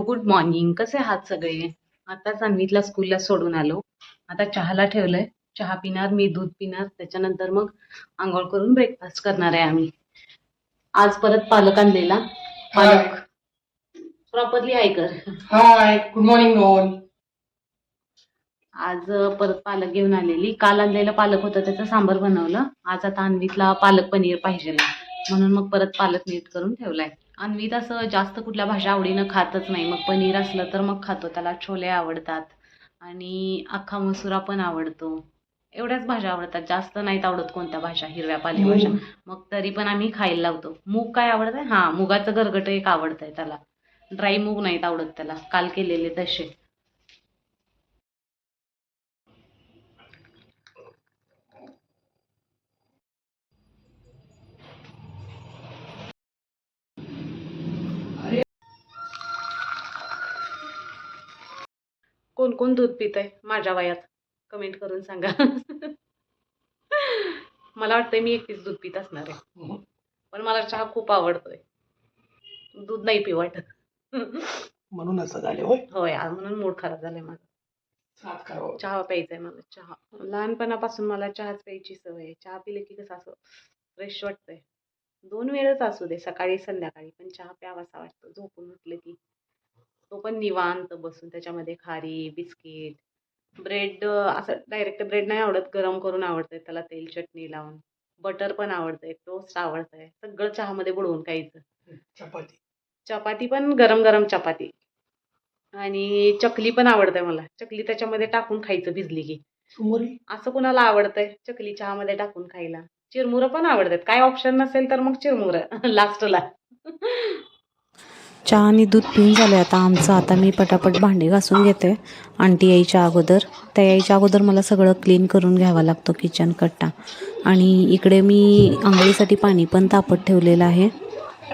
Good morning. कसे आहात सगळे? आता अन्वीला स्कूलला सोडून आलो. आता चहाला ठेवलंय. चहा पिणार, मी दूध पिणार, त्याच्यानंतर मग आंघोळ करून ब्रेकफास्ट करणार आहे आम्ही. आज परत पालक आणलेला. पालक प्रॉपरली ऐकर. हाय, गुड मॉर्निंग ऑल. आज परत पालक घेऊन आलेली. काल आणलेलं पालक होतं, त्याचं सांबर बनवलं. आज आता अन्वीला पालक पनीर पाहिजे, म्हणून मग परत पालक नीट करून ठेवलाय. अन्वीत असं जास्त कुठल्या भाज्या आवडीनं खातच नाही. मग पनीर असलं तर मग खातो. त्याला छोले आवडतात आणि अख्खा मसुरा पण आवडतो. एवढ्याच भाज्या आवडतात, जास्त नाहीत आवडत कोणत्या भाज्या, हिरव्या पालेभाज्या. मग तरी पण आम्ही खायला लावतो. मूग काय आवडतंय? हा, मुगाचं गरगट एक आवडतंय त्याला. ड्राय मूग नाहीत आवडत त्याला, काल केलेले तसे. कोण कोण दूध पितंय माझ्या वयात? कमेंट करून सांगा. मला वाटतंय मी एकटीच दूध पित असणार आहे, पण मला चहा खूप आवडतोय. दूध नाही पिऊ वाटत. म्हणून असं झालं होय. होय, आज म्हणून मूड खराब झालाय माझा. चहा प्यायचाय मला. चहा लहानपणापासून मला चहाच प्यायची सवय आहे. चहा पिले की कसं असं फ्रेश वाटतंय. 2 वेळच असू दे, सकाळी संध्याकाळी, पण चहा प्यावासा वाटतो झोपून उठलं की. तो पण निवांत बसून, त्याच्यामध्ये खारी, बिस्किट, ब्रेड. असं डायरेक्ट ब्रेड नाही आवडत, गरम करून आवडतंय, त्याला तेल चटणी लावून. बटर पण आवडतंय, टोस्ट आवडतंय, सगळं चहामध्ये बुडवून खायचं. चपाती चपाती पण गरम गरम चपाती. आणि चकली पण आवडते मला. चकली त्याच्यामध्ये टाकून खायचं भिजली की. असं कुणाला आवडतंय चकली चहामध्ये टाकून खायला? चिरमुरं पण आवडतात. काय ऑप्शन नसेल तर मग चिरमुरं लास्टला. चहा आणि दूध पिऊन झालं आहे आता आमचं. आता मी पटापट भांडी घासून घेते आंटी यायच्या अगोदर. त्या यायच्या अगोदर मला सगळं क्लीन करून घ्यावा लागतो, किचन कट्टा. आणि इकडे मी आंघोळीसाठी पाणी पण तापत ठेवलेलं आहे,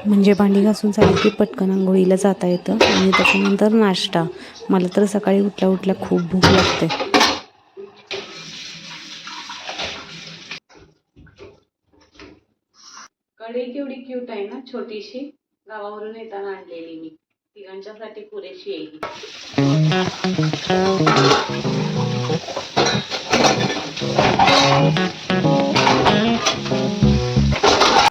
म्हणजे भांडी घासून झाली की पटकन आंघोळीला जाता येतं. आणि त्याच्यानंतर नाश्ता. मला तर सकाळी उठल्या उठल्या खूप भूक लागते. कढई केवढी क्यूट आहे ना, छोटीशी. गावावरून येताना आणलेली मी. तिघांच्यासाठी पुरेशी आहे ही.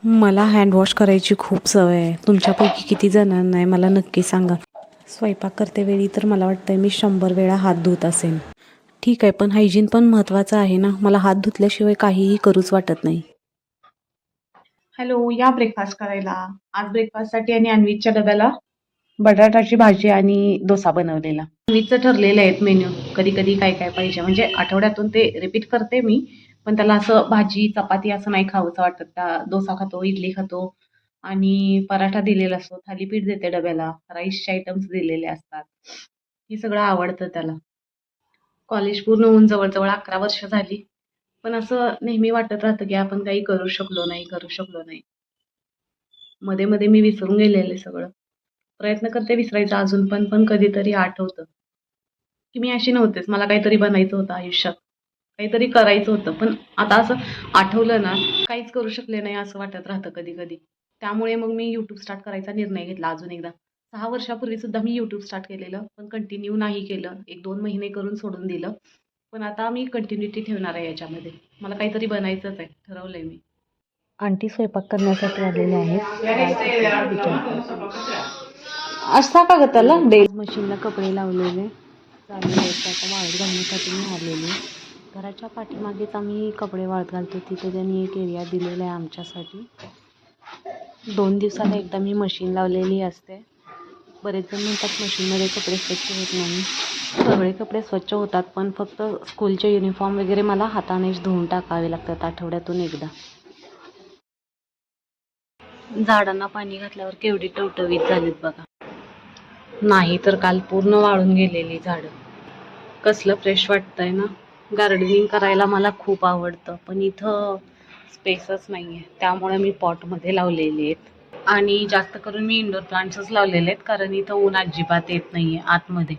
मला हँडवॉश करायची खूप सवय आहे. तुमच्यापैकी किती जणांना आहे मला नक्की सांगा. स्वयंपाक करते वेळी तर मला वाटतं मी 100 वेळा हात धुत असेन. ठीक आहे, पण हायजीन पण महत्त्वाचं आहे ना. मला हात धुतल्याशिवाय काहीही करूच वाटत नाही. हॅलो, या ब्रेकफास्ट करायला. आज ब्रेकफास्टसाठी आणि अन्वीच्या डब्याला बटाटाची भाजी आणि डोसा बनवलेला. अन्वीचं ठरलेलं आहे मेन्यू, कधी कधी काय काय पाहिजे. म्हणजे आठवड्यातून ते रिपीट करते मी, पण त्याला असं भाजी चपाती असं नाही खावंसं वाटत. त्या डोसा खातो, इडली खातो आणि पराठा दिलेला असतो, थालीपीठ देते डब्याला, राईसचे आयटम्स दिलेले असतात. हे सगळं आवडतं त्याला. कॉलेज पूर्ण होऊन जवळजवळ 11 वर्ष झाली, पण असं नेहमी वाटत राहतं की आपण काही करू शकलो नाही. मध्ये मध्ये मी विसरून गेलेले सगळं. प्रयत्न करते विसरायचा अजून पण, पण कधीतरी आठवतं की मी अशी नव्हतेच. मला काहीतरी बनायचं होतं आयुष्यात, काहीतरी करायचं होतं. पण आता असं आठवलं ना, काहीच करू शकले नाही असं वाटत राहतं कधी कधी. त्यामुळे मग मी यूट्यूब स्टार्ट करायचा निर्णय घेतला अजून एकदा. 6 वर्षापूर्वी सुद्धा मी यूट्यूब स्टार्ट केलेलं, पण कंटिन्यू नाही केलं. 1-2 महिने करून सोडून दिलं. पण आता मी कंटिन्युटी ठेवणार आहे याच्यामध्ये. मला काहीतरी बनायचंच आहे, ठरवलंय मी. आंटी स्वयंपाक करण्यासाठी आलेले आहेत. असा का ग त्याला मशीनला कपडे लावलेले चालू आहेत, आता वाळत घालण्यासाठी मी आलेले. घराच्या पाठीमागेच आम्ही कपडे वाळत घालतो, तिथे त्यांनी एक एरिया दिलेला आहे आमच्यासाठी. 2 दिवसाला एकदा मी मशीन लावलेली असते. बरेच जण म्हणतात मशीनमध्ये कपडे स्वच्छ होत नाही. सगळे कपडे स्वच्छ होतात, पण फक्त स्कूलचे युनिफॉर्म वगैरे मला हातानेच धुवून टाकावे लागतात आठवड्यातून एकदा. झाडांना पाणी घातल्यावर केवढी टवटवीत झालीत बघा. नाही तर काल पूर्ण वाळून गेलेली झाडं. कसलं फ्रेश वाटतंय ना. गार्डनिंग करायला मला खूप आवडतं, पण इथं स्पेसच नाही आहे. त्यामुळे मी पॉटमध्ये लावलेले आहेत. आणि जास्त करून मी इंडोर प्लांट्सच लावलेले आहेत, कारण इथं ऊन अजिबात येत नाही आहे आतमध्ये.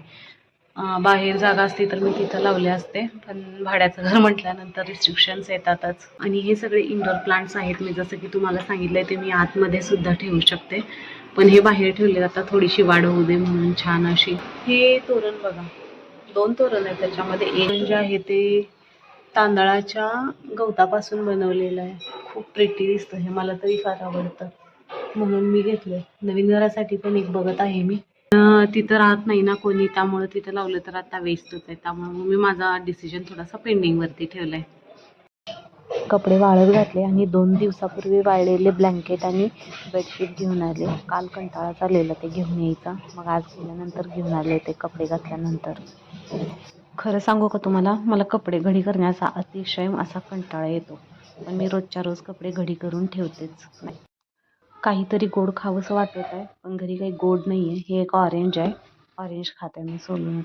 बाहेर जागा असती तर मी तिथं लावले असते, पण भाड्याचं घर म्हटल्यानंतर रिस्ट्रिक्शन्स येतातच. आणि हे सगळे इंडोर प्लांट्स आहेत. मी जसं की तुम्हाला सांगितलंय ते मी आतमध्ये सुद्धा ठेवू शकते. पण हे बाहेर ठेवले आता थोडीशी वाढ होऊ दे म्हणून छान अशी. हे तोरण बघा, 2 तोरण आहे त्याच्यामध्ये. एक जे आहे ते तांदळाच्या गवतापासून बनवलेलं आहे. खूप प्रिटी दिसतं हे, मला तरी फार आवडतं म्हणून मी घेतलंय. नवीन घरासाठी पण एक बघत आहे मी. तिथं राहत नाही ना कोणी, त्यामुळे तिथं लावलं तर आता वेस्टच आहे. त्यामुळे मी माझा डिसिजन थोडासा पेंडिंगवरती ठेवलाय. कपडे वाळत घातले आणि 2 दिवसापूर्वी वाळलेले ब्लँकेट आणि बेडशीट घेऊन आले. काल कंटाळा चाललेला ते घेऊन यायचा, मग आज गेल्यानंतर घेऊन आले ते कपडे घातल्यानंतर. खरं सांगू का तुम्हाला, मला कपडे घडी करण्याचा अतिशय असा कंटाळा येतो, पण मी रोजच्या रोज कपडे घडी करून ठेवतेच. काहीतरी गोड खावंसं वाटत आहे, पण घरी काही गोड नाही आहे. हे एक ऑरेंज आहे, ऑरेंज खाते मी सोलून.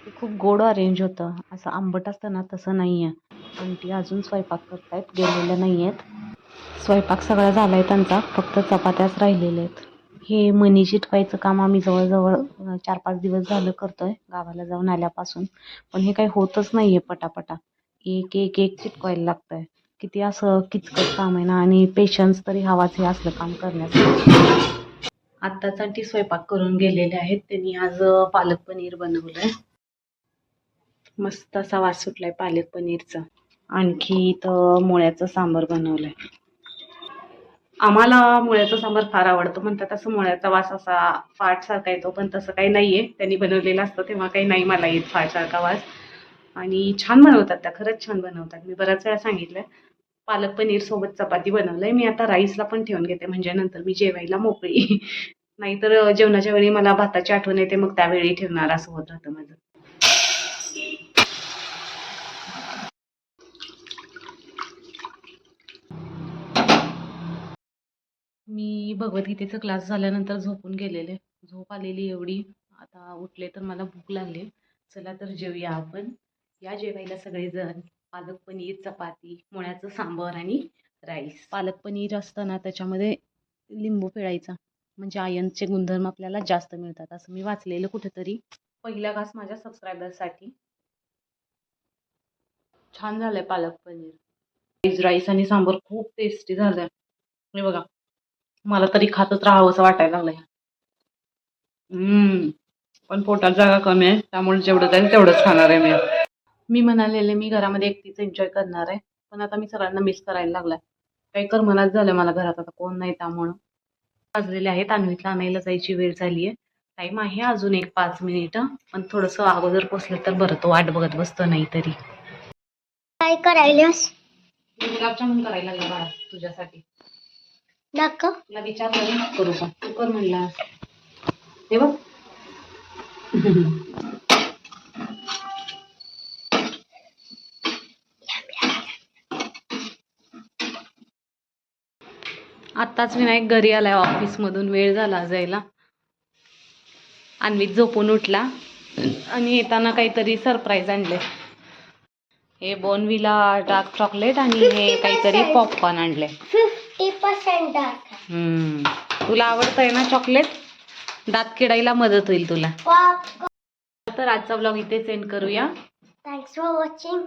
ते खूप गोड ऑरेंज होतं, असं आंबट असतं ना तसं नाही आहे. आंटी अजून स्वयंपाक करतायत, गेलेल्या नाही आहेत. स्वयंपाक सगळा झाला आहे त्यांचा, फक्त चपात्याच राहिलेल्या आहेत. हे मणी चिटकायचं काम आम्ही जवळजवळ 4-5 दिवस झालं करतोय, गावाला जाऊन आल्यापासून. पण हे काही होतच नाही आहे पटापटा. एक एक एक चिटकवायला लागतंय. किती असं किचकट काम आहे ना, आणि पेशन्स तरी हवाच हे असलं काम करण्यासाठी. आत्ताच आंटी स्वयंपाक करून गेलेले आहेत. त्यांनी आज पालक पनीर बनवलंय. मस्त असा वास सुटलाय पालक पनीरचा. आणखी इथं मुळ्याचं सांबार बनवलंय. आम्हाला मुळ्याचं सांबार फार आवडतं. म्हणतात असं मुळ्याचा वास असा फाटसारखा येतो, पण तसं काही नाहीये. त्यांनी बनवलेलं असतं तेव्हा काही नाही मला येत फाटसारखा वास. आणि छान बनवतात त्या, खरंच छान बनवतात. मी बऱ्याच वेळा सांगितलंय. पालक पनीर सोबत चपाती बनवलंय मी. आता राईसला पण ठेवून घेते, म्हणजे नंतर मी जेवायला मोकळी. नाहीतर जेवणाच्या वेळी मला भाताची आठवण येते, मग त्यावेळी ठेवणार असं होत राहतं माझं. मी भगवद्गीतेचा क्लास झाल्यानंतर झोपून गेलेले. झोप आलेली एवढी, आता उठले तर मला भूक लागली. चला तर जेवूया आपण. या जेवायला सगळेजण. पालक पनीर, चपाती, मुळ्याचं सांबार आणि राईस. पालक पनीर असतं ना त्याच्यामध्ये लिंबू पिळायचा, म्हणजे आयर्नचे गुणधर्म आपल्याला जास्त मिळतात असं मी वाचलेलं कुठेतरी. पहिला घास माझ्या सबस्क्रायबरसाठी. छान झालंय पालक पनीर. राईस आणि सांबार खूप टेस्टी झालंय. हे बघा, मला तरी खातच राहावंसं वाटायला लागलंय. पण पोटात जागा कमी आहे, त्यामुळे जेवढं जाईल तेवढंच खाणार आहे मी. मी म्हणालेले मी घरामध्ये एकटीच एन्जॉय करणार आहे, पण आता मी सगळ्यांना मिस करायला लागलाय. काही करमनाच झालं मला घरात, आता कोण नाही त्यामुळं. वाजलेले आहेत, अन्वीतला आणायला जायची वेळ झाली आहे. टाईम आहे अजून एक 5 मिनिटं, पण थोडंसं अगोदर पोचलं तर बरं, तो वाट बघत बसतं नाही तरी. काय करायलास? गुलाबजामुन करायला लागला बाळा तुझ्यासाठी. दाखव. तुला विचारलं ना करू का, तू कर म्हणला. हे बघ. आत्ताच विनायक घरी आलाय ऑफिसमधून, वेळ झाला जायला. अन्वित झोपून उठला आणि येताना काहीतरी सरप्राईज आणले. हे बोर्नव्हिला डार्क चॉकलेट आणि हे काहीतरी पॉपकॉर्न आणले. 50% डार्क. तुला आवडतंय ना चॉकलेट? दात किडायला मदत होईल तुला. तर आजचा ब्लॉग इथे सेंड करूया. Thanks for watching.